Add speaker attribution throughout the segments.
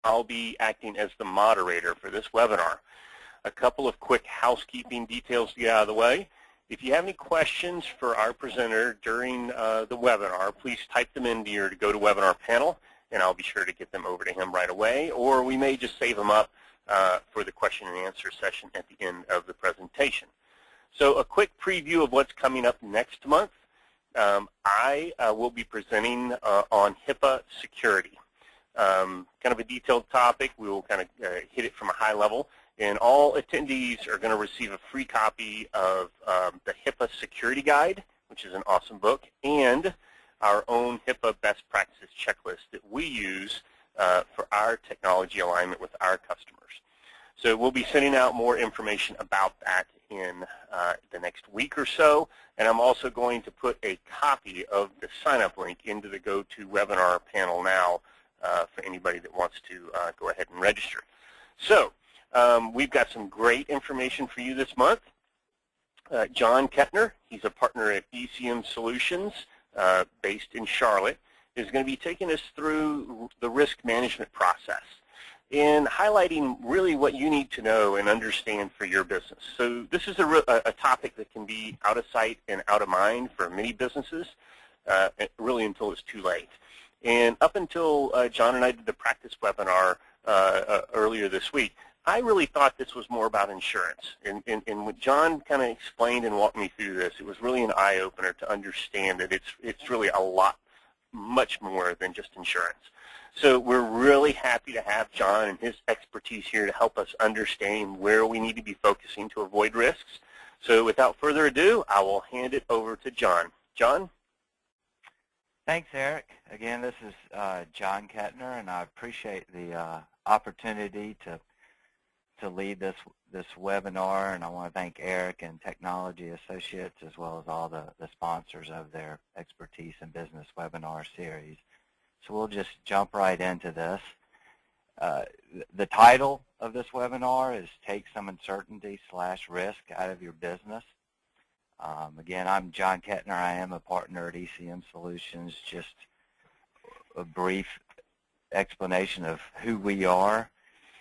Speaker 1: I'll be acting as the moderator for this webinar. A couple of quick housekeeping details to get out of the way. If you have any questions for our presenter during the webinar, please type them into your GoToWebinar panel, and I'll be sure to get them over to him right away, or we may just save them up for the question and answer session at the end of the presentation. So a quick preview of what's coming up next month. I will be presenting on HIPAA security. Kind of a detailed topic. We will kind of hit it from a high level. And all attendees are going to receive a free copy of the HIPAA Security Guide, which is an awesome book, and our own HIPAA best practices checklist that we use for our technology alignment with our customers. So we'll be sending out more information about that in the next week or so, and I'm also going to put a copy of the sign-up link into the GoToWebinar panel now for anybody that wants to go ahead and register. So we've got some great information for you this month. John Ketner, he's a partner at ECM Solutions based in Charlotte, is going to be taking us through the risk management process and highlighting really what you need to know and understand for your business. So this is a topic that can be out of sight and out of mind for many businesses, really until it's too late. And up until John and I did the practice webinar earlier this week, I really thought this was more about insurance. And when John kind of explained and walked me through this, it was really an eye-opener to understand that it's really a lot, much more than just insurance. So we're really happy to have John and his expertise here to help us understand where we need to be focusing to avoid risks. So without further ado, I will hand it over to John. John?
Speaker 2: Thanks, Eric. Again, this is John Ketner, and I appreciate the opportunity to lead this webinar, and I want to thank Eric and Technology Associates as well as all the sponsors of their expertise in business webinar series. So we'll just jump right into this. The title of this webinar is Take Some Uncertainty/Risk Out of Your Business. Again, I'm John Ketner. I am a partner at ECM Solutions. Just a brief explanation of who we are.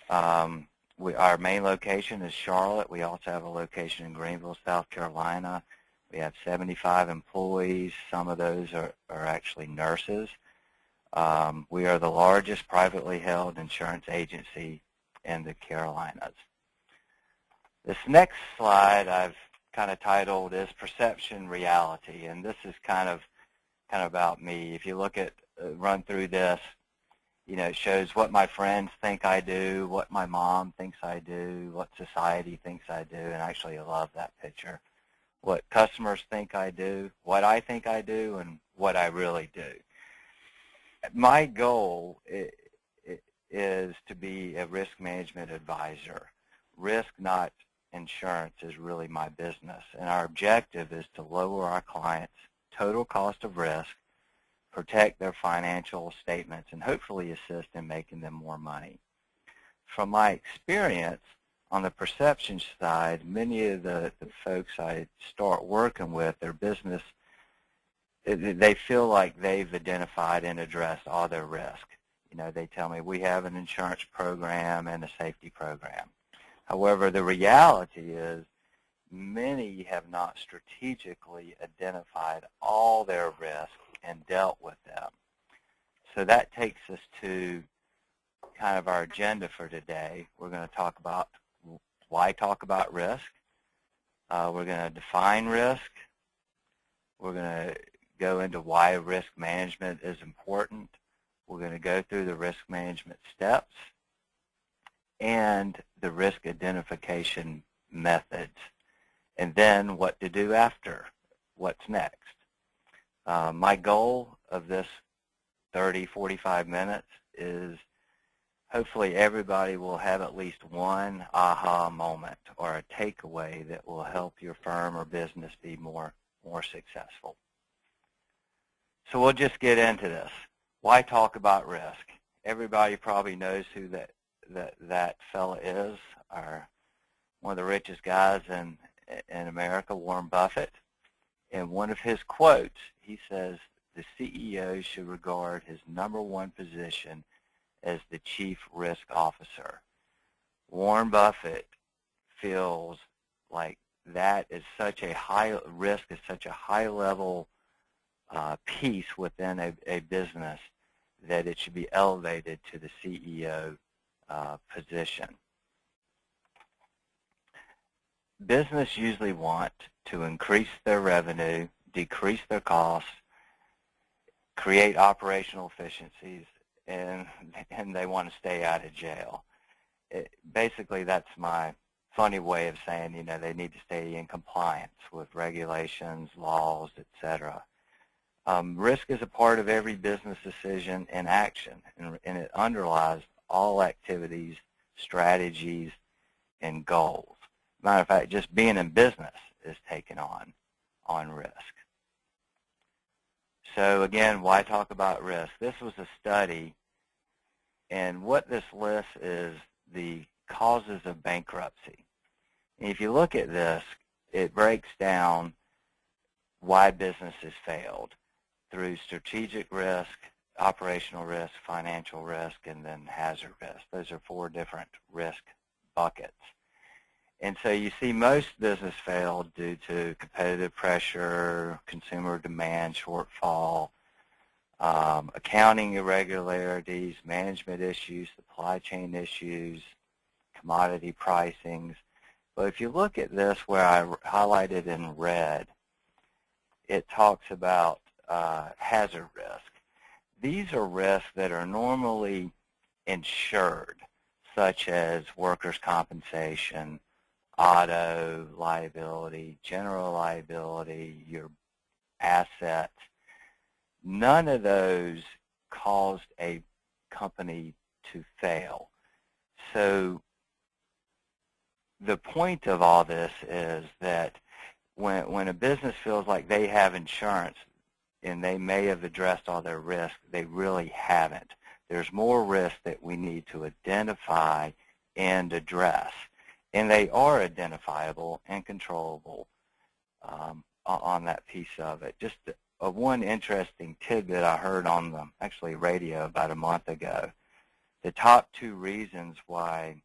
Speaker 2: Our main location is Charlotte. We also have a location in Greenville, South Carolina. We have 75 employees. Some of those are actually nurses. We are the largest privately held insurance agency in the Carolinas. This next slide I've kind of titled is Perception Reality, and this is kind of about me. If you look at, run through this, you know, it shows what my friends think I do, what my mom thinks I do, what society thinks I do, and actually I love that picture. What customers think I do, what I think I do, and what I really do. My goal is to be a risk management advisor. Risk, not insurance, is really my business, and our objective is to lower our clients' total cost of risk, protect their financial statements, and hopefully assist in making them more money. From my experience on the perception side, many of the folks I start working with, their business, they feel like they've identified and addressed all their risk. You know, they tell me we have an insurance program and a safety program. However, the reality is many have not strategically identified all their risk and dealt with them. So that takes us to kind of our agenda for today. We're going to talk about why talk about risk. We're going to define risk. We're going to go into why risk management is important. We're going to go through the risk management steps and the risk identification methods, and then what to do after, what's next. My goal of this 30, 45 minutes is hopefully everybody will have at least one aha moment or a takeaway that will help your firm or business be more successful. So we'll just get into this. Why talk about risk? Everybody probably knows who that fella is, one of the richest guys in America, Warren Buffett. In one of his quotes, he says, the CEO should regard his #1 position as the Chief Risk Officer. Warren Buffett feels like that is such a high risk, is such a high level piece within a business that it should be elevated to the CEO position. Business usually want to increase their revenue, decrease their costs, create operational efficiencies, and they want to stay out of jail. Basically, that's my funny way of saying, you know, they need to stay in compliance with regulations, laws, etc. Risk is a part of every business decision and action, and it underlies all activities, strategies, and goals. Matter of fact, just being in business is taking on risk. So again, why talk about risk? This was a study, and what this lists is the causes of bankruptcy. And if you look at this, it breaks down why businesses failed through strategic risk, operational risk, financial risk, and then hazard risk. Those are 4 different risk buckets. And so you see most business failed due to competitive pressure, consumer demand shortfall, accounting irregularities, management issues, supply chain issues, commodity pricings. But if you look at this where I highlighted in red, it talks about hazard risk. These are risks that are normally insured, such as workers' compensation, auto liability, general liability, your assets. None of those caused a company to fail. So the point of all this is that when a business feels like they have insurance and they may have addressed all their risk, they really haven't. There's more risk that we need to identify and address. And they are identifiable and controllable on that piece of it. Just one interesting tidbit I heard on the actually radio about a month ago. The top 2 reasons why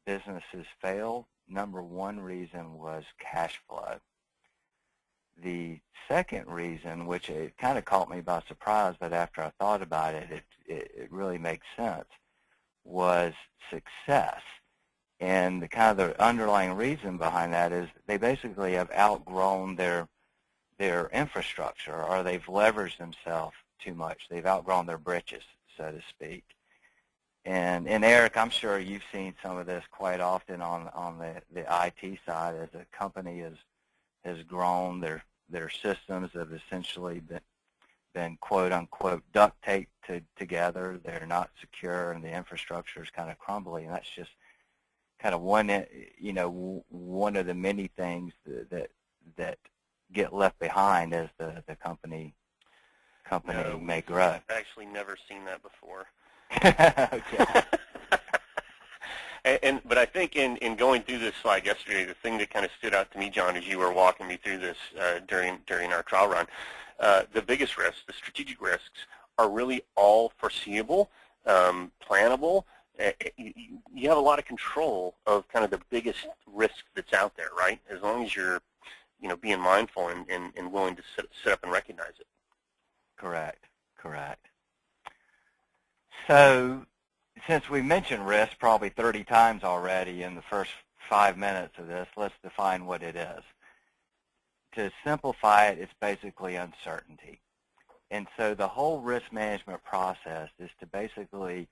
Speaker 2: businesses fail, number 1 reason was cash flow. The second reason, which it kind of caught me by surprise, but after I thought about it, it really makes sense, was success. And the kind of the underlying reason behind that is they basically have outgrown their infrastructure, or they've leveraged themselves too much. They've outgrown their britches, so to speak. And Eric, I'm sure you've seen some of this quite often on the IT side as a company has grown. Their systems have essentially been quote unquote duct taped together. They're not secure, and the infrastructure is kind of crumbly. And that's just kind of one of the many things that get left behind as the company may grow.
Speaker 1: I've actually never seen that before.
Speaker 2: Okay.
Speaker 1: But I think in going through this slide yesterday, the thing that kind of stood out to me, John, as you were walking me through this during our trial run, the biggest risks, the strategic risks, are really all foreseeable, plannable. You have a lot of control of kind of the biggest risk that's out there, right? As long as you're, being mindful and willing to sit up and recognize it.
Speaker 2: Correct. So, since we mentioned risk probably 30 times already in the first 5 minutes of this, let's define what it is. To simplify it, it's basically uncertainty. And so the whole risk management process is to basically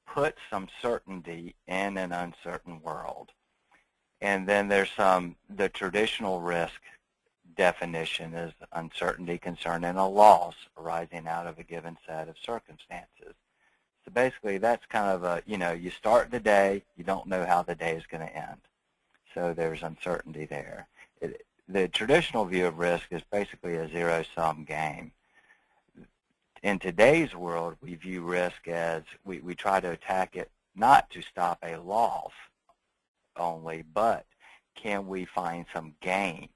Speaker 2: put some certainty in an uncertain world. And then there's the traditional risk definition is uncertainty concerning a loss arising out of a given set of circumstances. So basically that's kind of you start the day, you don't know how the day is going to end. So there's uncertainty there. The traditional view of risk is basically a zero-sum game. In today's world, we view risk as we try to attack it not to stop a loss only, but can we find some gain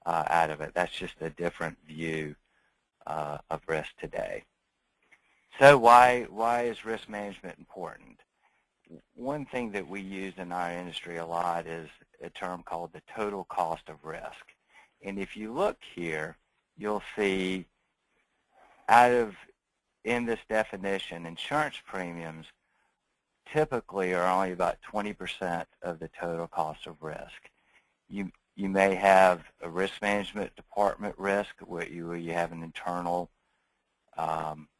Speaker 2: out of it? That's just a different view of risk today. So why is risk management important? One thing that we use in our industry a lot is a term called the total cost of risk. And if you look here, you'll see in this definition, insurance premiums typically are only about 20% of the total cost of risk. You may have a risk management department risk where you have an internal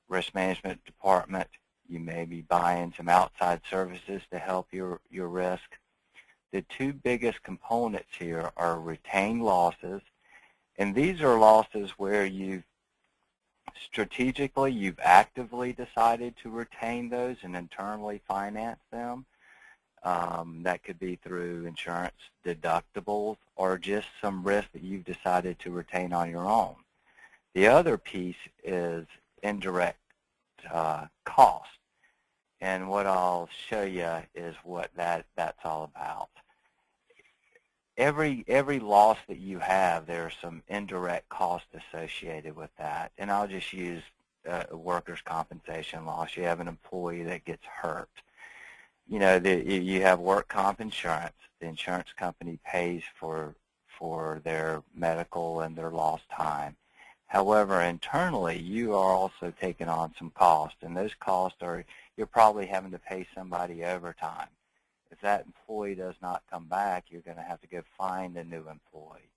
Speaker 2: risk management department. You may be buying some outside services to help your risk. The two biggest components here are retained losses, and these are losses where you've actively decided to retain those and internally finance them. That could be through insurance deductibles or just some risk that you've decided to retain on your own. The other piece is indirect cost. And what I'll show you is what that's all about. Every loss that you have, there's some indirect cost associated with that. And I'll just use a workers' compensation loss. You have an employee that gets hurt. You know, you have work comp insurance. The insurance company pays for their medical and their lost time. However, internally, you are also taking on some costs, and those costs are, you're probably having to pay somebody overtime. If that employee does not come back, you're going to have to go find a new employee,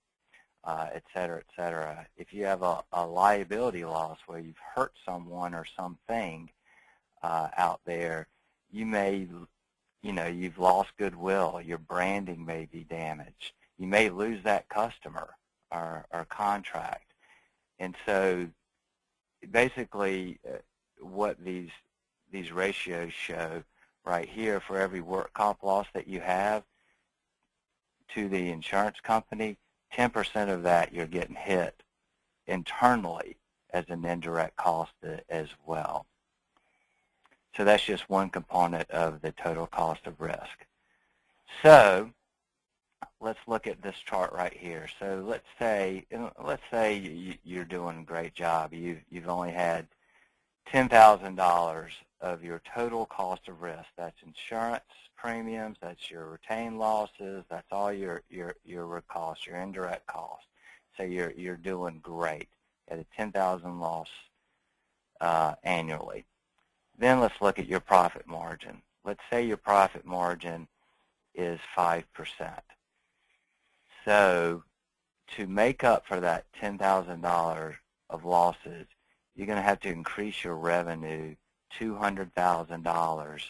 Speaker 2: et cetera, et cetera. If you have a liability loss where you've hurt someone or something out there, you've lost goodwill. Your branding may be damaged. You may lose that customer or contract. And so basically what these ratios show right here, for every work comp loss that you have to the insurance company, 10% of that you're getting hit internally as an indirect cost as well. So that's just one component of the total cost of risk. So let's look at this chart right here. So let's say you're doing a great job. You've only had $10,000 of your total cost of risk. That's insurance premiums, that's your retained losses, that's all your costs, your indirect costs. So you're doing great at a $10,000 loss annually. Then let's look at your profit margin. Let's say your profit margin is 5%. So to make up for that $10,000 of losses, you're going to have to increase your revenue $200,000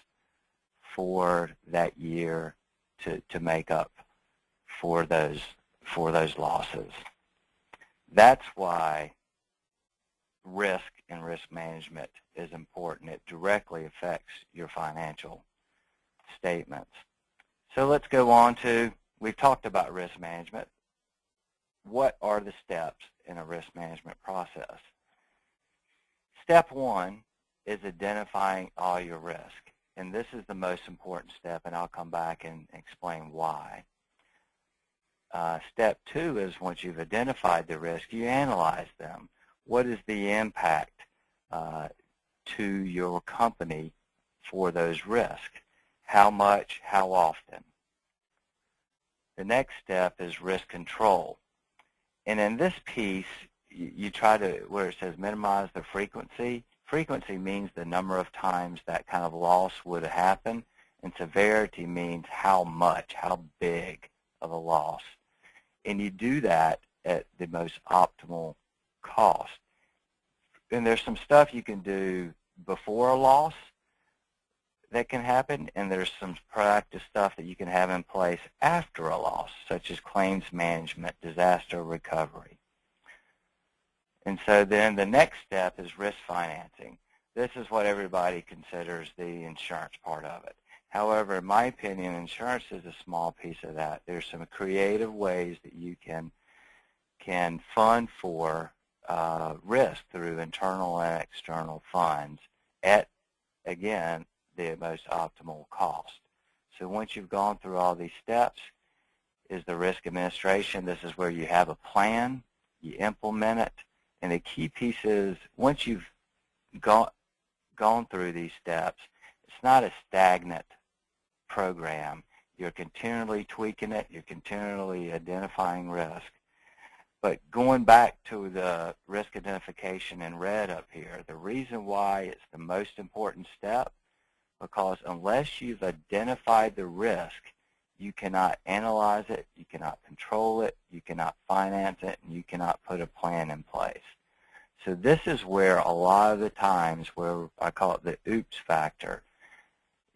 Speaker 2: for that year to make up for those losses. That's why risk and risk management is important. It directly affects your financial statements. So let's go on to, we've talked about risk management. What are the steps in a risk management process? Step one is identifying all your risk. And this is the most important step, and I'll come back and explain why. Step two is once you've identified the risk, you analyze them. What is the impact to your company for those risks? How much, how often? The next step is risk control. And in this piece, you try to, where it says minimize the frequency, frequency means the number of times that kind of loss would happen, and severity means how much, how big of a loss. And you do that at the most optimal cost. And there's some stuff you can do before a loss that can happen, and there's some proactive stuff that you can have in place after a loss, such as claims management, disaster recovery. And so then the next step is risk financing. This is what everybody considers the insurance part of it. However, in my opinion, insurance is a small piece of that. There's some creative ways that you can fund for risk through internal and external funds at, again, the most optimal cost. So once you've gone through all these steps, is the risk administration. This is where you have a plan, you implement it, and the key piece is once you've gone gone through these steps, it's not a stagnant program. You're continually tweaking it. You're continually identifying risk. But going back to the risk identification in red up here, the reason why it's the most important step, because unless you've identified the risk, you cannot analyze it, you cannot control it, you cannot finance it, and you cannot put a plan in place. So this is where a lot of the times where I call it the oops factor,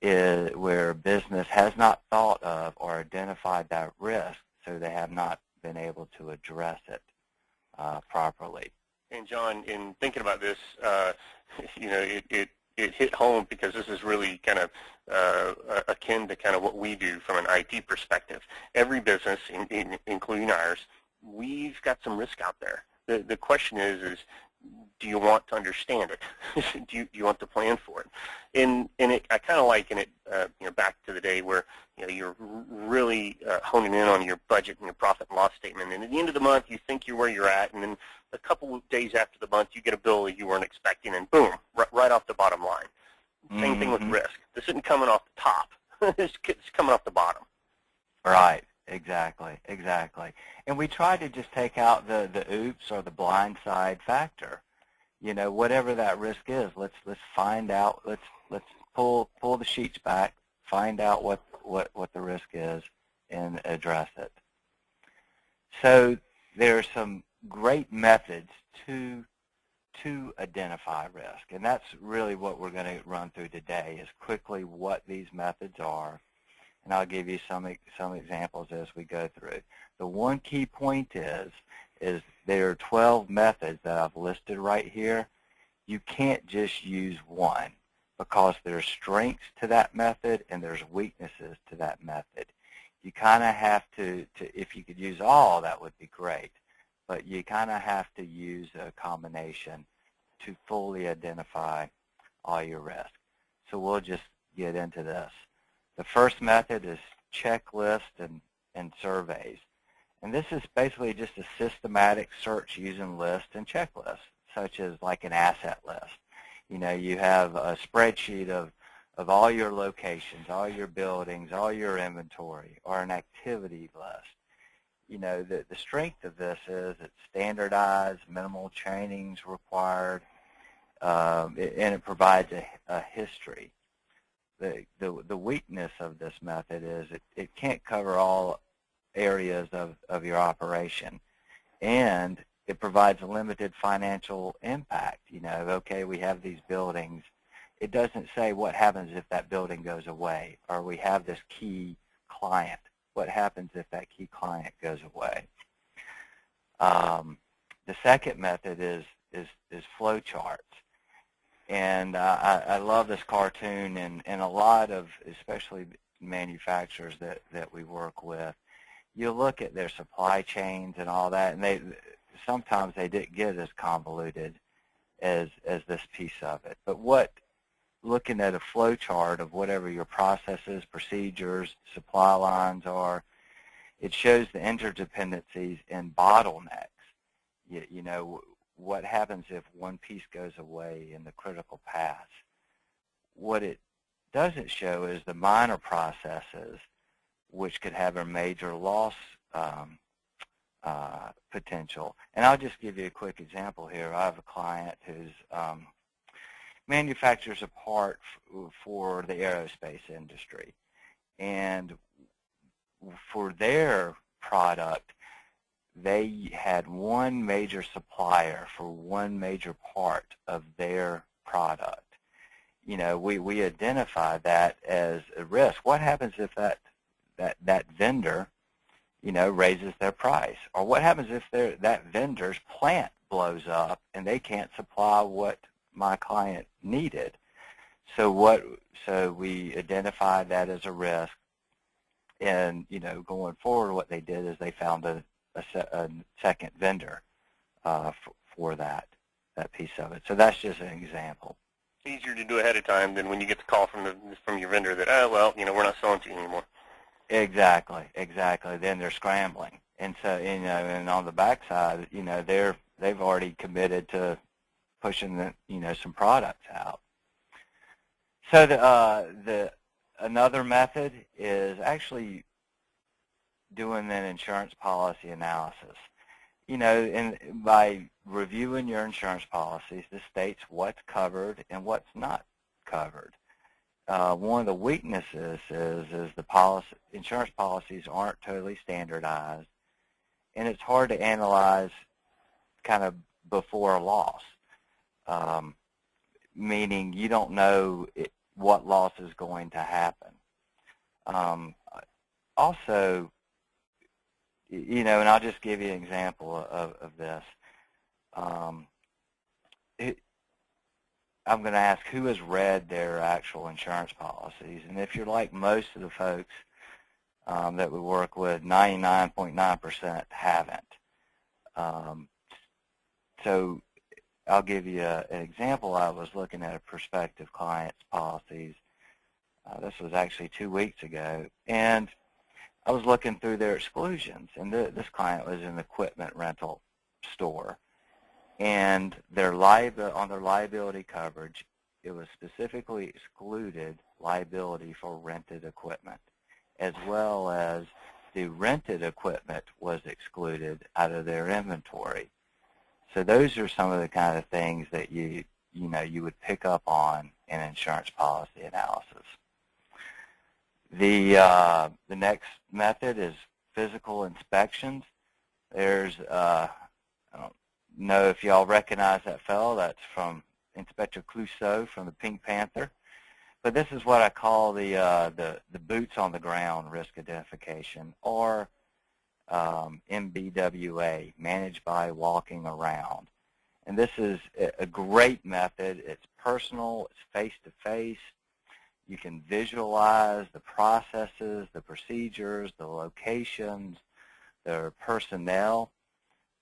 Speaker 2: is where business has not thought of or identified that risk, so they have not been able to address it properly.
Speaker 1: And John, in thinking about this, it hit home because this is really kind of akin to kind of what we do from an IT perspective. Every business, including ours, we've got some risk out there. The question is do you want to understand it? do you want to plan for it? And I kind of liken it, back to the day where you're really honing in on your budget and your profit and loss statement. And at the end of the month, you think you're where you're at, and then a couple of days after the month, you get a bill that you weren't expecting, and boom, right off the bottom line. Same thing with risk. This isn't coming off the top. It's coming off the bottom.
Speaker 2: Right. Exactly. And we try to just take out the oops or the blind side factor. Whatever that risk is, let's find out. Let's pull the sheets back, find out what the risk is, and address it. So there are some great methods to identify risk, and that's really what we're going to run through today, is quickly what these methods are. And I'll give you some examples as we go through. The one key point is there are 12 methods that I've listed right here. You can't just use one, because there's strengths to that method and there's weaknesses to that method. You kind of have to, if you could use all, that would be great, but you kind of have to use a combination to fully identify all your risk. So we'll just get into this. The first method is checklist and surveys. And this is basically just a systematic search using lists and checklists, such as like an asset list. You have a spreadsheet of all your locations, all your buildings, all your inventory, or an activity list. The strength of this is it's standardized, minimal trainings required, and it provides a history. The weakness of this method is it can't cover all areas of your operation, and it provides a limited financial impact. Okay, we have these buildings. It doesn't say what happens if that building goes away, or we have this key client. What happens if that key client goes away? The second method is flow charts. And I love this cartoon, and a lot of, especially manufacturers that we work with, you look at their supply chains and all that, and sometimes they didn't get as convoluted as this piece of it. But looking at a flow chart of whatever your processes, procedures, supply lines are, it shows the interdependencies and bottlenecks. What happens if one piece goes away in the critical path? What it doesn't show is the minor processes, which could have a major loss potential. And I'll just give you a quick example here. I have a client who's manufactures a part for the aerospace industry. And for their product, they had one major supplier for one major part of their product. We identify that as a risk. What happens if that vendor, raises their price? Or what happens if that vendor's plant blows up and they can't supply what my client needed? So we identified that as a risk, and going forward, what they did is they found a second vendor for that piece of it. So that's just an example.
Speaker 1: It's easier to do ahead of time than when you get the call from your vendor that, we're not selling to you anymore.
Speaker 2: Exactly. Then they're scrambling, and so and on the backside, they've already committed to pushing some products out. So another method is actually doing an insurance policy analysis. You know, and by reviewing your insurance policies, this states what's covered and what's not covered. One of the weaknesses is the insurance policies aren't totally standardized, and it's hard to analyze kind of before a loss, meaning you don't know what loss is going to happen. Also, you know, and I'll just give you an example of this. I'm going to ask who has read their actual insurance policies, and if you're like most of the folks that we work with, 99.9% haven't. So I'll give you an example. I was looking at a prospective client's policies. This was actually 2 weeks ago, and I was looking through their exclusions, and this client was an equipment rental store, and on their liability coverage, it was specifically excluded liability for rented equipment, as well as the rented equipment was excluded out of their inventory. So those are some of the kind of things that you would pick up on in insurance policy analysis. The next method is physical inspections. There's I don't know if y'all recognize that fellow. That's from Inspector Clouseau from the Pink Panther. But this is what I call the boots on the ground risk identification, or MBWA, managed by walking around. And this is a great method. It's personal. It's face-to-face. You can visualize the processes, the procedures, the locations, the personnel.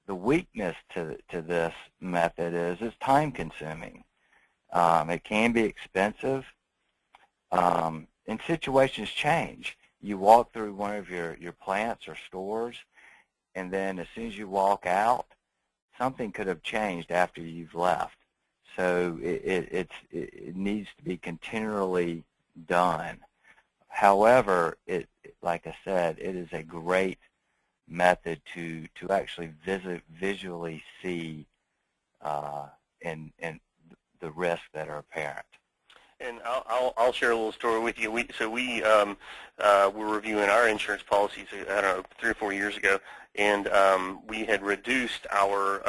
Speaker 2: The weakness to this method is it's time-consuming. It can be expensive, and situations change. You walk through one of your plants or stores, and then as soon as you walk out, something could have changed after you've left. So it needs to be continually done. However, like I said, it is a great method to actually visually see and the risks that are apparent.
Speaker 1: And I'll share a little story with you. We were reviewing our insurance policies, I don't know, 3 or 4 years ago, and we had reduced our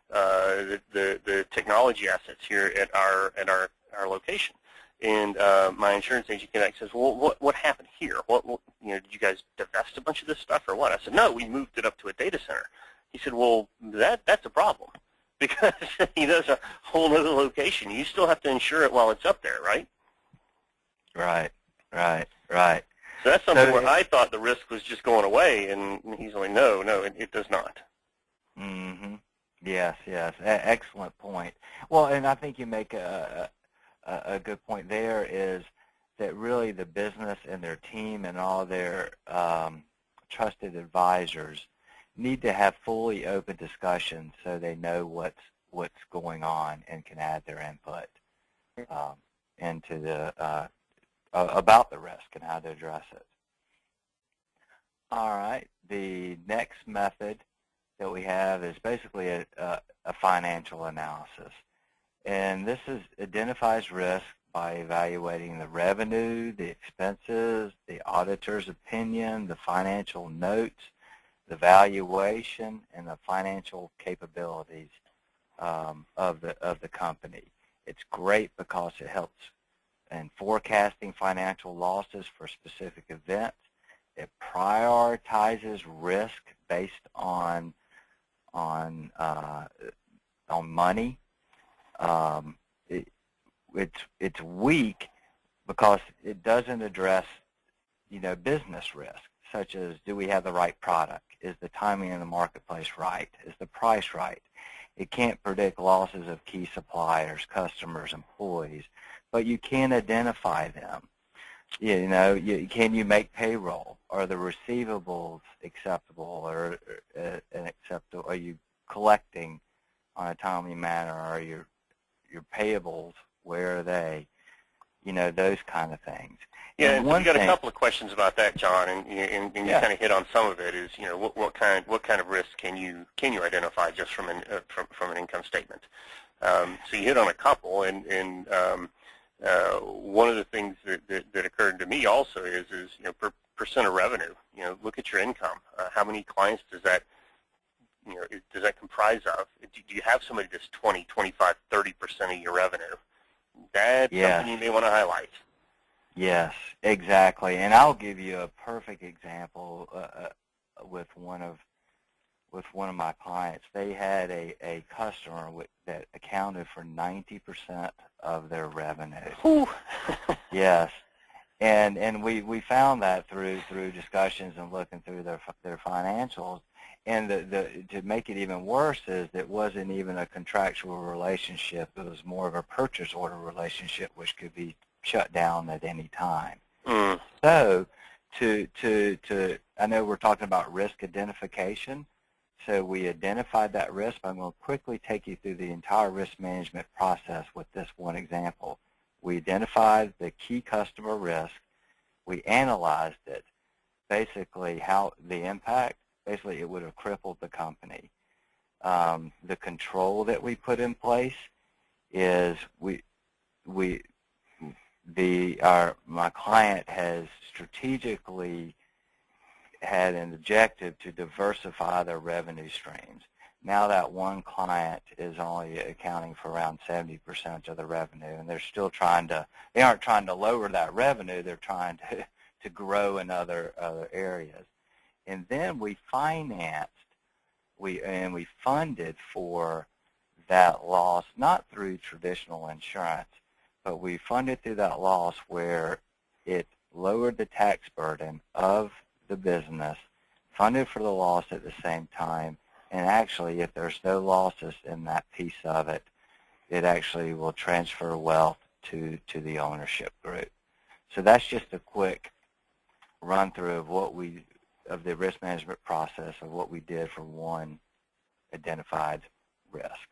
Speaker 1: the technology assets here at our location. And my insurance agent came back and says, "Well, what happened here? What did you guys divest a bunch of this stuff or what?" I said, "No, we moved it up to a data center." He said, "Well, that's a problem." Because there's a whole other location. You still have to insure it while it's up there, right?
Speaker 2: Right.
Speaker 1: So that's something where I thought the risk was just going away, and he's like, no, it does not.
Speaker 2: Mm-hmm. Yes. Excellent point. Well, and I think you make a good point there, is that really the business and their team and all their trusted advisors need to have fully open discussions so they know what's going on and can add their input into the about the risk and how to address it. All right, the next method that we have is basically a financial analysis, and this identifies risk by evaluating the revenue, the expenses, the auditor's opinion, the financial notes, the valuation, and the financial capabilities of the company. It's great because it helps in forecasting financial losses for specific events. It prioritizes risk based on money. It's weak because it doesn't address business risk, such as, do we have the right product? Is the timing in the marketplace right? Is the price right? It can't predict losses of key suppliers, customers, employees, but you can identify them. Can you make payroll? Are the receivables acceptable or acceptable? Are you collecting on a timely manner? Are your payables, where are they? those kind of things.
Speaker 1: Yeah,
Speaker 2: And
Speaker 1: and so we
Speaker 2: one
Speaker 1: got a
Speaker 2: thing,
Speaker 1: couple of questions about that, John, and you
Speaker 2: yeah,
Speaker 1: kind of hit on some of it. Is what kind of risk can you identify just from an income statement? So you hit on a couple, and one of the things that occurred to me also is percent of revenue. Look at your income. How many clients does that comprise of? Do you have somebody that's 20, 25, 30% of your revenue? That's
Speaker 2: yes,
Speaker 1: something you may want to highlight.
Speaker 2: yes, exactly. And I'll give you a perfect example with one of my clients. They had a customer that accounted for 90% of their revenue.
Speaker 1: Whew.
Speaker 2: Yes. And we found that through discussions and looking through their financials. And to make it even worse is it wasn't even a contractual relationship. It was more of a purchase order relationship, which could be shut down at any time.
Speaker 1: Mm.
Speaker 2: So I know we're talking about risk identification. So we identified that risk. I'm going to quickly take you through the entire risk management process with this one example. We identified the key customer risk. We analyzed it, basically how the impact, basically it would have crippled the company. The control that we put in place is my client has strategically had an objective to diversify their revenue streams. Now that one client is only accounting for around 70% of the revenue, and they're still they aren't trying to lower that revenue, they're trying to grow in other areas. And then we financed, we funded for that loss, not through traditional insurance, but we funded through that loss where it lowered the tax burden of the business, funded for the loss at the same time, and actually if there's no losses in that piece of it, it actually will transfer wealth to the ownership group. So that's just a quick run through of the risk management process of what we did for one identified risk.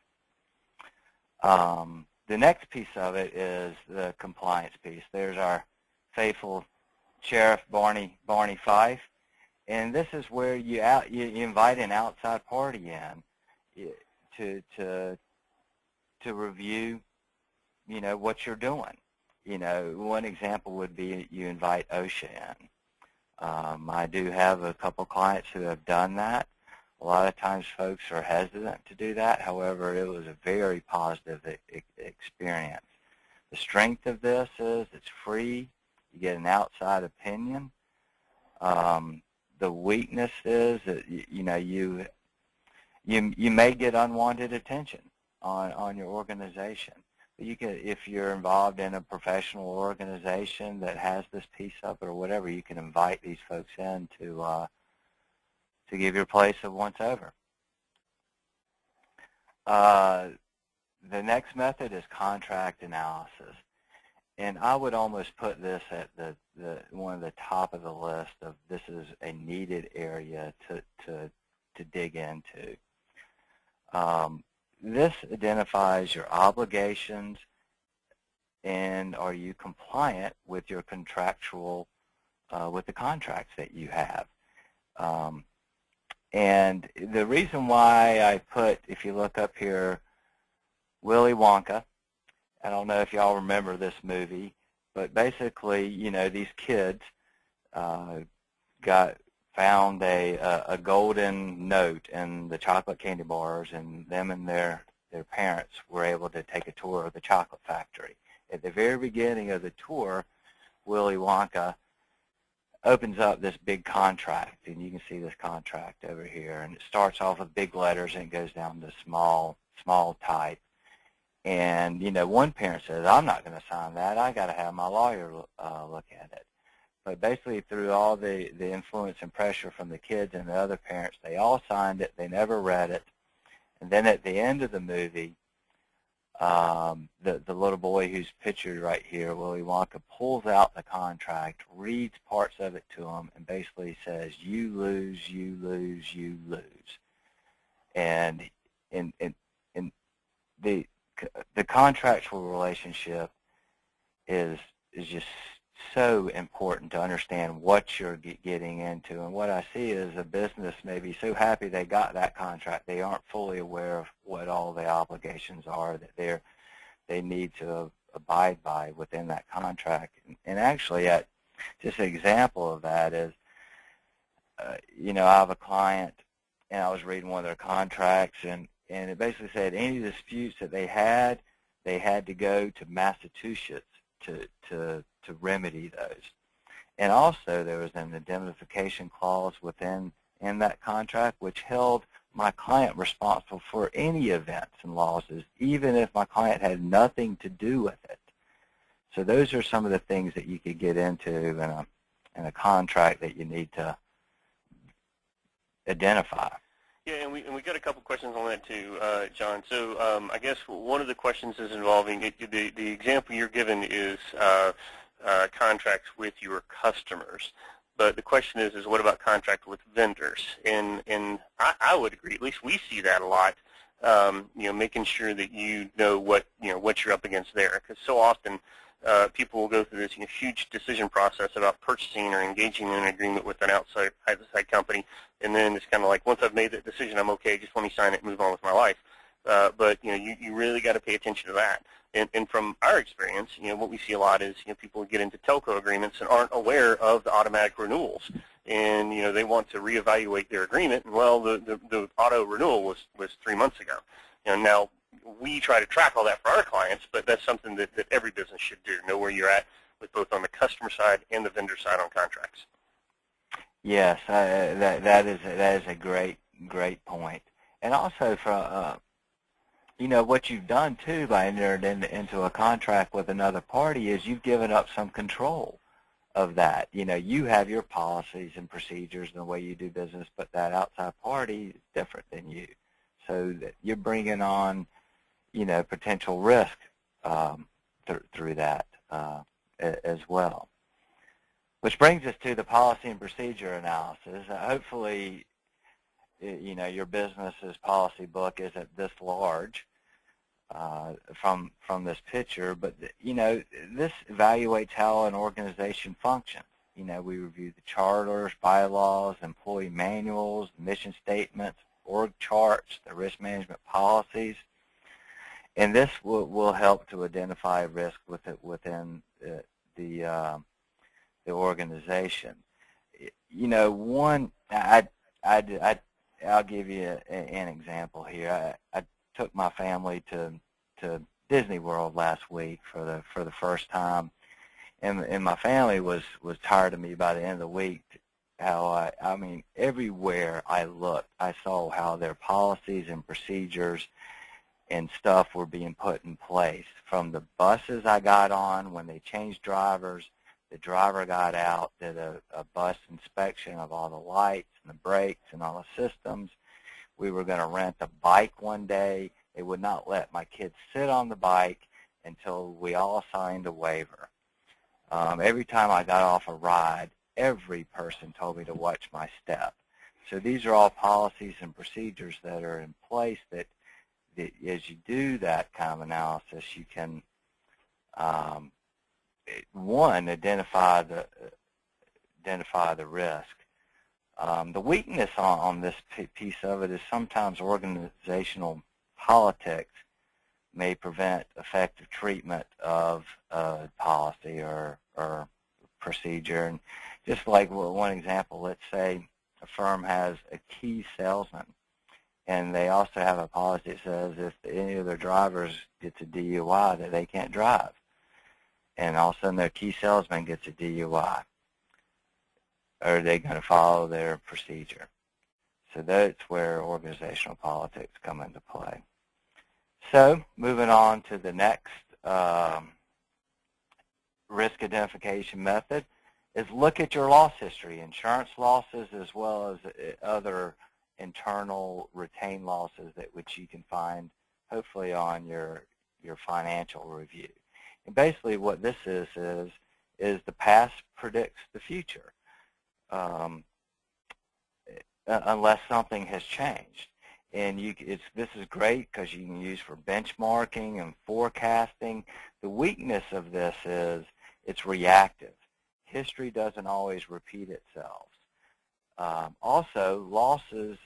Speaker 2: The next piece of it is the compliance piece. There's our faithful Sheriff Barney Fife, and this is where you invite an outside party in to review, what you're doing. One example would be you invite OSHA in. I do have a couple clients who have done that. A lot of times folks are hesitant to do that. However, it was a very positive experience. The strength of this is it's free. You get an outside opinion. The weakness is that you may get unwanted attention on your organization. But if you're involved in a professional organization that has this piece of it or whatever, you can invite these folks in to give your place a once-over. The next method is contract analysis. And I would almost put this at one of the top of the list of this is a needed area to dig into. This identifies your obligations and are you compliant with your contractual, with the contracts that you have. And the reason why I put, if you look up here, Willy Wonka, I don't know if y'all remember this movie, but basically, these kids found a golden note in the chocolate candy bars, and them and their parents were able to take a tour of the chocolate factory. At the very beginning of the tour, Willy Wonka opens up this big contract, and you can see this contract over here, and it starts off with big letters and it goes down to small type. And, one parent says, I'm not going to sign that. I got to have my lawyer look at it. But basically through all the influence and pressure from the kids and the other parents, they all signed it. They never read it. And then at the end of the movie, the little boy who's pictured right here, Willy Wonka, pulls out the contract, reads parts of it to him, and basically says, you lose, you lose, you lose. And the contractual relationship is just so important to understand what you're getting into. And what I see is a business may be so happy they got that contract, they aren't fully aware of what all the obligations are that they need to abide by within that contract. And actually, just an example of that is, you know, I have a client, and I was reading one of their contracts, and it basically said any disputes that they had to go to Massachusetts to remedy those. And also there was an indemnification clause within that contract which held my client responsible for any events and losses, even if my client had nothing to do with it. So those are some of the things that you could get into in a contract that you need to identify.
Speaker 1: Yeah, and we got a couple questions on that too, John. So I guess one of the questions is involving the example you're given is contracts with your customers. But the question is what about contract with vendors? And I would agree. At least we see that a lot. You know, making sure that you know what you're up against there, because so often people will go through this huge decision process about purchasing or engaging in an agreement with an outside company, and then it's kind of like, once I've made that decision, I'm okay. Just let me sign it and move on with my life. But you really got to pay attention to that. And from our experience, what we see a lot is people get into telco agreements and aren't aware of the automatic renewals, and they want to reevaluate their agreement. And well, the auto renewal was 3 months ago. Now we try to track all that for our clients, but that's something that every business should do. Know where you're at with both on the customer side and the vendor side on contracts.
Speaker 2: Yes, that is a great point. And also for what you've done too by entering into a contract with another party is you've given up some control of that. You have your policies and procedures and the way you do business, but that outside party is different than you. So that you're bringing on, potential risk through that as well. Which brings us to the policy and procedure analysis. Hopefully, your business's policy book isn't this large from this picture, but this evaluates how an organization functions. We review the charters, bylaws, employee manuals, mission statements, org charts, the risk management policies, and this will help to identify risk within the organization. I'll give you an example here. I took my family to Disney World last week for the first time, and my family was tired of me by the end of the week. How I mean, everywhere I looked, I saw how their policies and procedures and stuff were being put in place. From the buses I got on, when they changed drivers, the driver got out, did a bus inspection of all the lights and the brakes and all the systems. We were going to rent a bike one day. They would not let my kids sit on the bike until we all signed a waiver. Every time I got off a ride, every person told me to watch my step. So these are all policies and procedures that are in place that as you do that kind of analysis, you can, one, identify the risk. The weakness on this piece of it is sometimes organizational politics may prevent effective treatment of a policy or procedure. And just like one example, let's say a firm has a key salesman, and they also have a policy that says if any of their drivers gets a DUI, that they can't drive. And all of a sudden their key salesman gets a DUI. Are they going to follow their procedure? So that's where organizational politics come into play. So moving on to the next risk identification method is look at your loss history, insurance losses as well as other internal retained losses which you can find hopefully on your financial review. And basically what this is the past predicts the future unless something has changed. And this is great because you can use for benchmarking and forecasting. The weakness of this is it's reactive. History doesn't always repeat itself. Also, losses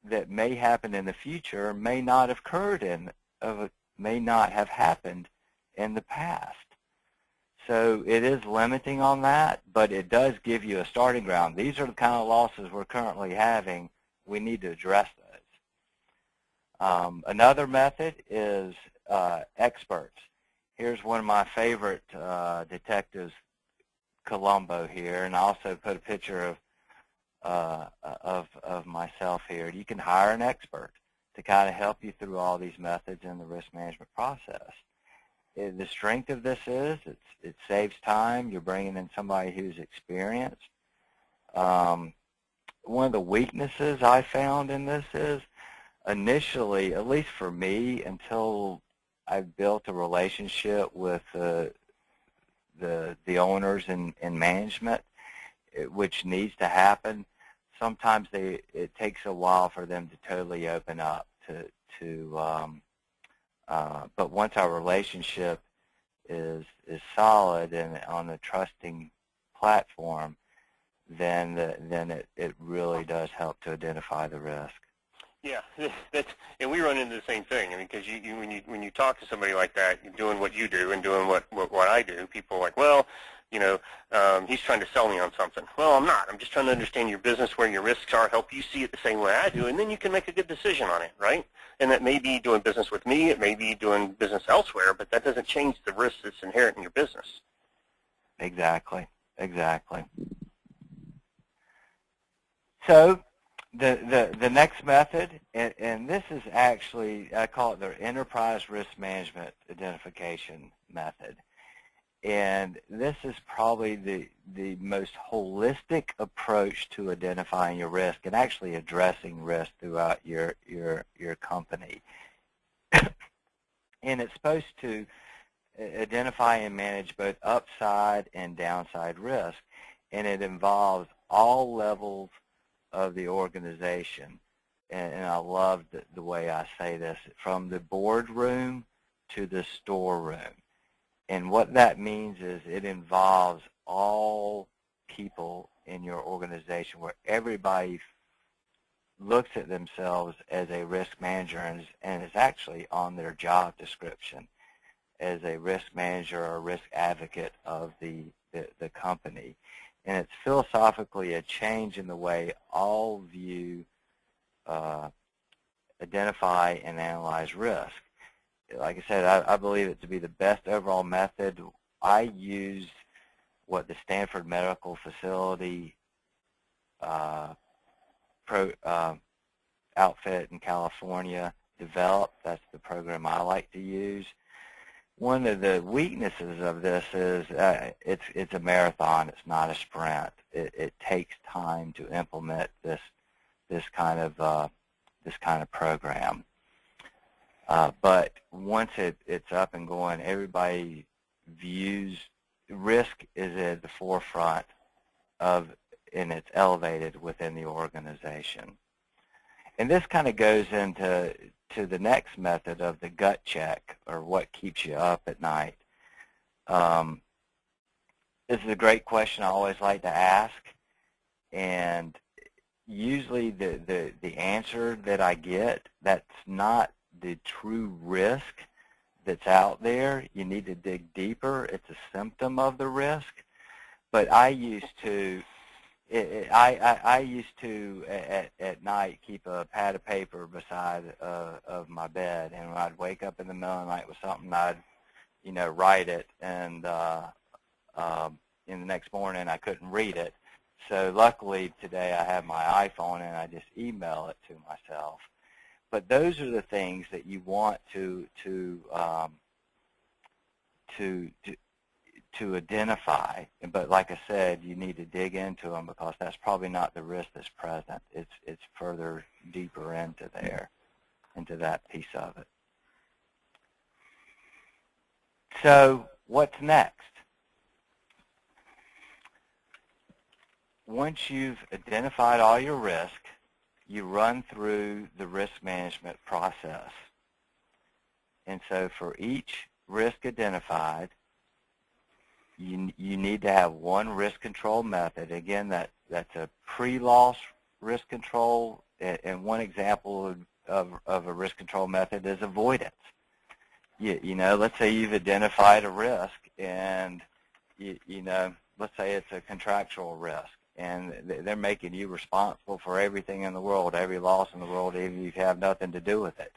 Speaker 2: that may happen in the future may not have may not have happened in the past. So it is limiting on that, but it does give you a starting ground. These are the kind of losses we're currently having. We need to address those. Another method is experts. Here's one of my favorite detectives, Columbo here, and I also put a picture of myself here. You can hire an expert to kind of help you through all these methods in the risk management process. The strength of this is it saves time. You're bringing in somebody who's experienced. One of the weaknesses I found in this is initially, at least for me, until I built a relationship with the owners and management, which needs to happen, sometimes it takes a while for them to totally open up but once our relationship is solid and on a trusting platform, then it really does help to identify the risk.
Speaker 1: Yeah, and we run into the same thing. I mean, because when you talk to somebody like that, you're doing what you do and doing what I do, people are like, well, he's trying to sell me on something. Well, I'm not. I'm just trying to understand your business, where your risks are, help you see it the same way I do, and then you can make a good decision on it, right? And that may be doing business with me, it may be doing business elsewhere, but that doesn't change the risk that's inherent in your business.
Speaker 2: Exactly. So the next method, and this is actually, I call it the enterprise risk management identification method. And this is probably the most holistic approach to identifying your risk and actually addressing risk throughout your company. And it's supposed to identify and manage both upside and downside risk. And it involves all levels of the organization. And I love the way I say this, from the boardroom to the storeroom. And what that means is it involves all people in your organization, where everybody looks at themselves as a risk manager and is actually on their job description as a risk manager or risk advocate of the company. And it's philosophically a change in the way all view, identify, and analyze risk. Like I said, I believe it to be the best overall method. I use what the Stanford Medical Facility outfit in California developed. That's the program I like to use. One of the weaknesses of this is it's a marathon. It's not a sprint. It takes time to implement this kind of program. But once it's up and going, everybody views risk is at the forefront and it's elevated within the organization. And this kind of goes into the next method of the gut check, or what keeps you up at night. This is a great question I always like to ask, and usually the answer that I get, that's not the true risk that's out there. You need to dig deeper. It's a symptom of the risk. But I used to at night keep a pad of paper beside of my bed, and when I'd wake up in the middle of the night with something, I'd write it, and in the next morning I couldn't read it. So luckily today I have my iPhone and I just email it to myself. But those are the things that you want to identify. But like I said, you need to dig into them, because that's probably not the risk that's present. It's further deeper into that piece of it. So what's next? Once you've identified all your risk, you run through the risk management process. And so for each risk identified, you need to have one risk control method. Again, that's a pre-loss risk control, and one example of a risk control method is avoidance. You know, let's say you've identified a risk, and you know, let's say it's a contractual risk, and they're making you responsible for everything in the world, every loss in the world, even if you have nothing to do with it.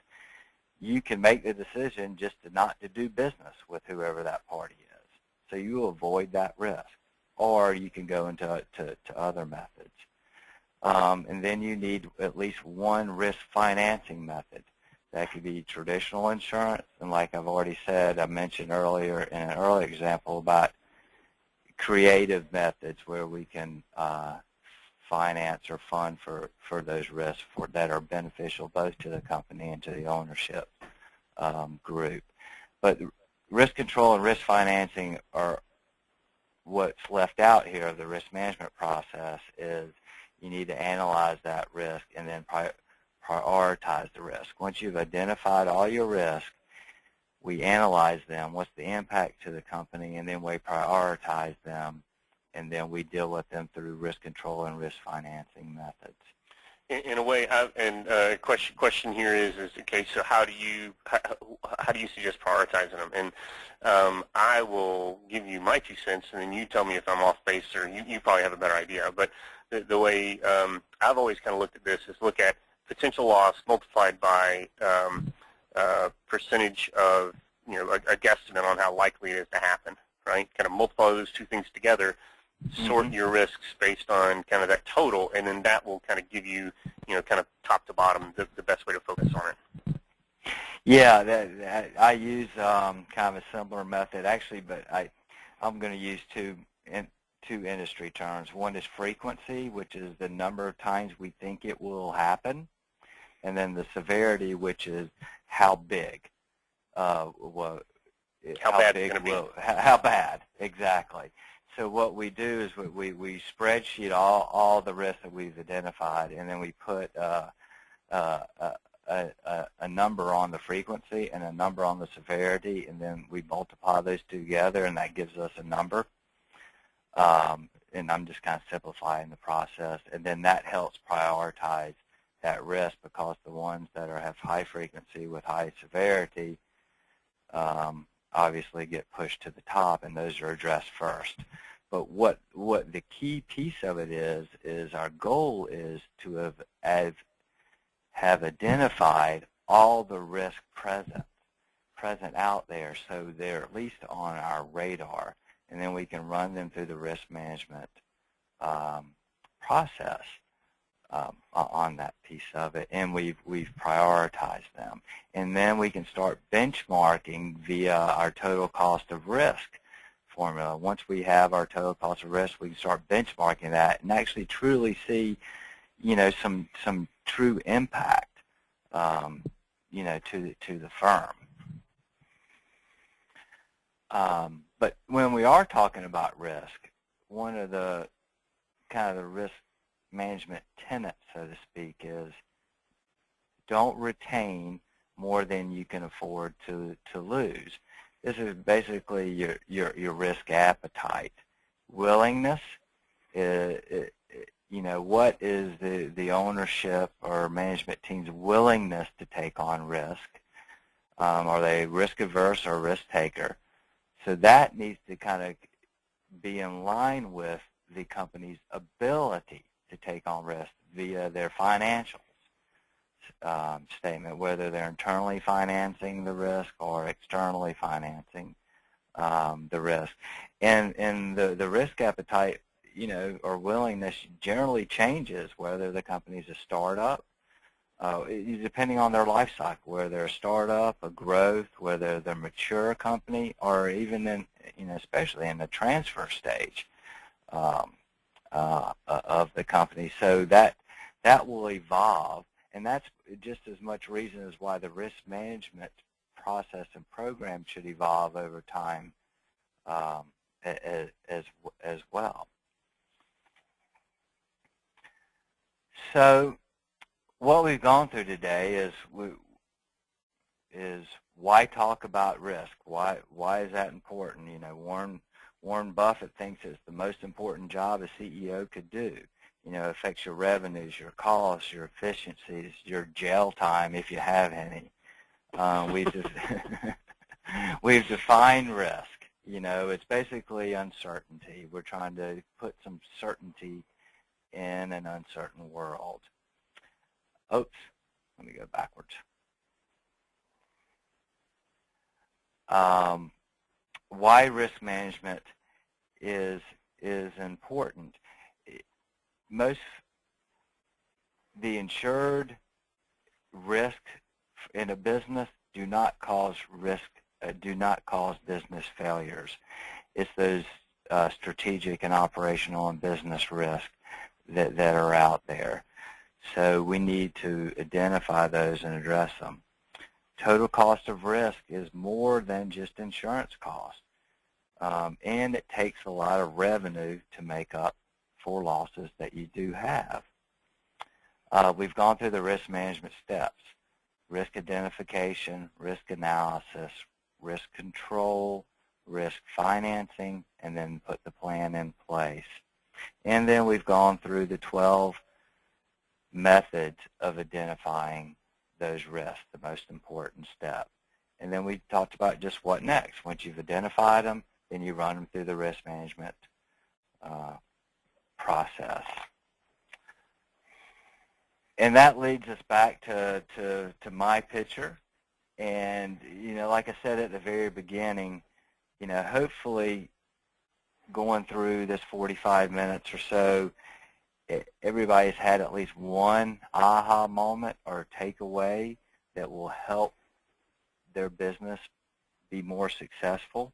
Speaker 2: You can make the decision just not to do business with whoever that party is. So you avoid that risk. Or you can go into to other methods. And then you need at least one risk financing method. That could be traditional insurance, and like I've already said, I mentioned earlier in an earlier example about creative methods where we can finance or fund for those risks that are beneficial both to the company and to the ownership group. But risk control and risk financing are what's left out here of the risk management process. Is you need to analyze that risk and then prioritize the risk. Once you've identified all your risk, we analyze them, what's the impact to the company, and then we prioritize them, and then we deal with them through risk control and risk financing methods.
Speaker 1: In a way, question here is okay. So how do you suggest prioritizing them? And I will give you my 2 cents, and then you tell me if I'm off base, or you probably have a better idea. But the way I've always kind of looked at this is look at potential loss multiplied by percentage of, you know, a guesstimate on how likely it is to happen. Right? Kind of multiply those two things together. Sort your risks based on kind of that total, and then that will kind of give you, you know, kind of top to bottom the best way to focus on it.
Speaker 2: Yeah, I use kind of a similar method actually, but I'm going to use two industry terms. One is frequency, which is the number of times we think it will happen, and then the severity, which is how big. How bad, exactly. So what we do is we spreadsheet all the risks that we've identified, and then we put a number on the frequency and a number on the severity, and then we multiply those two together, and that gives us a number. And I'm just kind of simplifying the process, and then that helps prioritize that risk, because the ones that have high frequency with high severity obviously get pushed to the top, and those are addressed first. But what the key piece of it is our goal is to have identified all the risk present out there, so they're at least on our radar, and then we can run them through the risk management process on that piece of it, and we've prioritized them. And then we can start benchmarking via our total cost of risk formula. Once we have our total cost of risk, we can start benchmarking that and actually truly see, you know, some true impact, you know, to the firm. But when we are talking about risk, one of the kind of the risk management tenets, so to speak, is don't retain more than you can afford to lose. This is basically your risk appetite. Willingness, you know, what is the ownership or management team's willingness to take on risk? Are they risk averse or risk taker? So that needs to kind of be in line with the company's ability to take on risk via their financials statement, whether they're internally financing the risk or externally financing the risk. And the risk appetite, you know, or willingness generally changes whether the company's a startup, depending on their life cycle, whether they're a startup, a growth, whether they're a mature company, or even in, you know, especially in the transfer stage of the company. So that will evolve, and that's just as much reason as why the risk management process and program should evolve over time as well. So what we've gone through today is why talk about risk? Why is that important? You know, Warren Buffett thinks it's the most important job a CEO could do. It affects your revenues, your costs, your efficiencies, your jail time if you have any. We've defined risk. It's basically uncertainty. We're trying to put some certainty in an uncertain world. Oops, let me go backwards. Why risk management is important. The insured risk in a business do not cause business failures. It's those strategic and operational and business risks that are out there. So we need to identify those and address them. Total cost of risk is more than just insurance cost, and it takes a lot of revenue to make up for losses that you do have. We've gone through the risk management steps: risk identification, risk analysis, risk control, risk financing, and then put the plan in place. And then we've gone through the 12 methods of identifying those risks, the most important step. And then we talked about just what next. Once you've identified them, then you run them through the risk management process. And that leads us back to my picture. And, like I said at the very beginning, hopefully going through this 45 minutes or so, everybody's had at least one aha moment or takeaway that will help their business be more successful.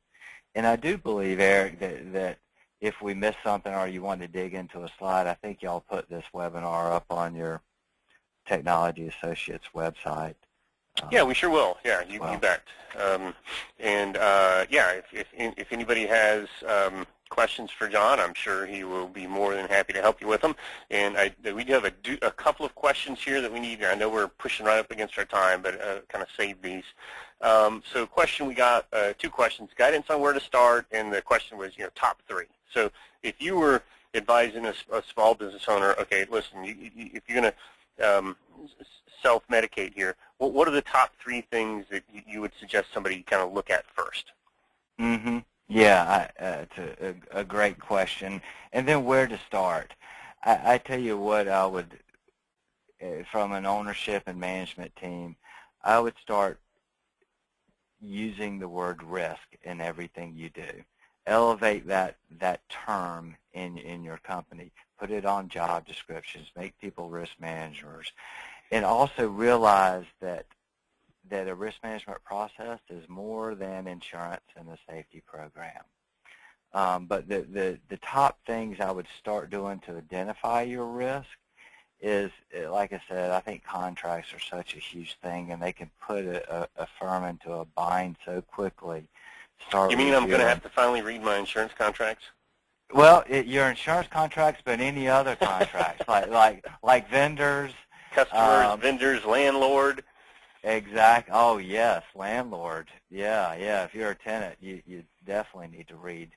Speaker 2: And I do believe, Eric, that if we missed something or you want to dig into a slide, I think y'all put this webinar up on your Technology Associates website.
Speaker 1: Yeah, we sure will. Yeah, you bet. If anybody has questions for John, I'm sure he will be more than happy to help you with them. And we do have a couple of questions here that we need. I know we're pushing right up against our time, but kind of save these. So question, we got two questions: guidance on where to start, and the question was, top three. So if you were advising a small business owner, okay, listen, if you're going to self-medicate here, what are the top three things that you would suggest somebody kind of look at first?
Speaker 2: Mm-hmm. Yeah, it's a great question. And then where to start? I tell you what, I would, from an ownership and management team, I would start using the word risk in everything you do. Elevate that term in your company. Put it on job descriptions. Make people risk managers. And also realize that a risk management process is more than insurance and a safety program. But the top things I would start doing to identify your risk is, like I said, I think contracts are such a huge thing, and they can put a firm into a bind so quickly.
Speaker 1: You mean I'm going to have to finally read my insurance contracts?
Speaker 2: Well, your insurance contracts, but any other contracts, like vendors.
Speaker 1: Customers, vendors, landlord.
Speaker 2: Exact. Oh, yes, landlord. Yeah. If you're a tenant, you definitely need to read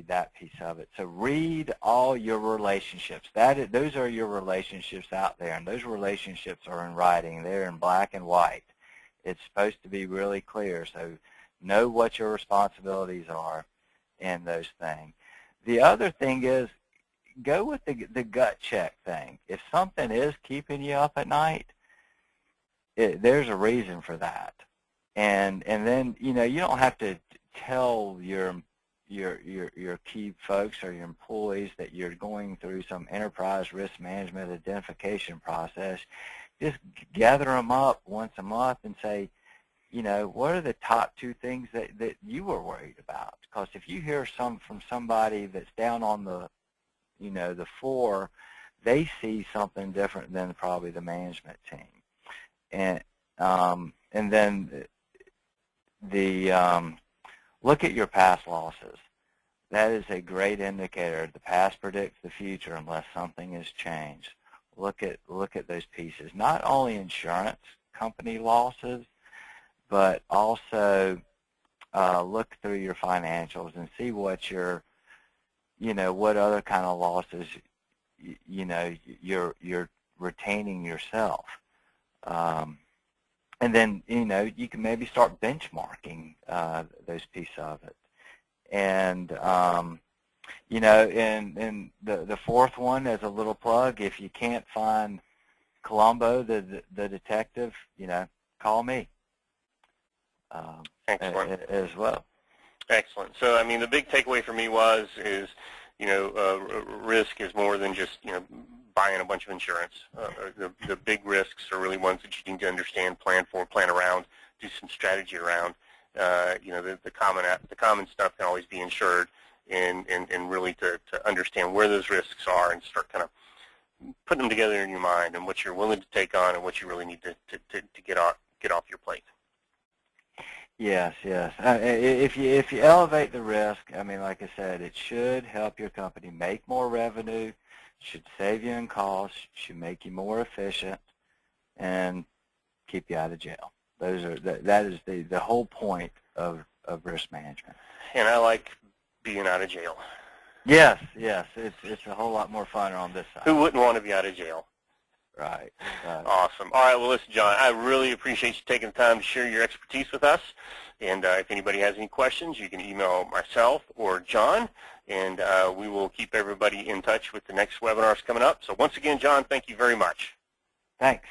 Speaker 2: that piece of it. So read all your relationships. Those are your relationships out there, and those relationships are in writing. They're in black and white. It's supposed to be really clear. So know what your responsibilities are in those things. The other thing is, go with the gut check thing. If something is keeping you up at night, there's a reason for that. And then you don't have to tell your key folks or your employees that you're going through some enterprise risk management identification process. Just gather them up once a month and say, what are the top two things that you were worried about? Because if you hear from somebody that's down on the floor, they see something different than probably the management team. And then look at your past losses. That is a great indicator. The past predicts the future unless something has changed. Look at those pieces. Not only insurance company losses, but also look through your financials and see what your, what other kind of losses, you're retaining yourself. And then, you can maybe start benchmarking those pieces of it. And, and the fourth one as a little plug, if you can't find Columbo, the detective, call me.
Speaker 1: Excellent.
Speaker 2: As well.
Speaker 1: Excellent. So, I mean, the big takeaway for me is, risk is more than just, buying a bunch of insurance. The big risks are really ones that you need to understand, plan for, plan around, do some strategy around. The common stuff can always be insured, and really to understand where those risks are and start kind of putting them together in your mind and what you're willing to take on and what you really need to get off your plate.
Speaker 2: Yes, yes. If you elevate the risk, I mean, like I said, it should help your company make more revenue, should save you in costs, should make you more efficient, and keep you out of jail. That is the whole point of risk management.
Speaker 1: And I like being out of jail.
Speaker 2: Yes, yes. It's a whole lot more fun on this side.
Speaker 1: Who wouldn't want to be out of jail?
Speaker 2: Right.
Speaker 1: Awesome. All right, well, listen, John, I really appreciate you taking the time to share your expertise with us. And if anybody has any questions, you can email myself or John, and we will keep everybody in touch with the next webinars coming up. So once again, John, thank you very much.
Speaker 2: Thanks.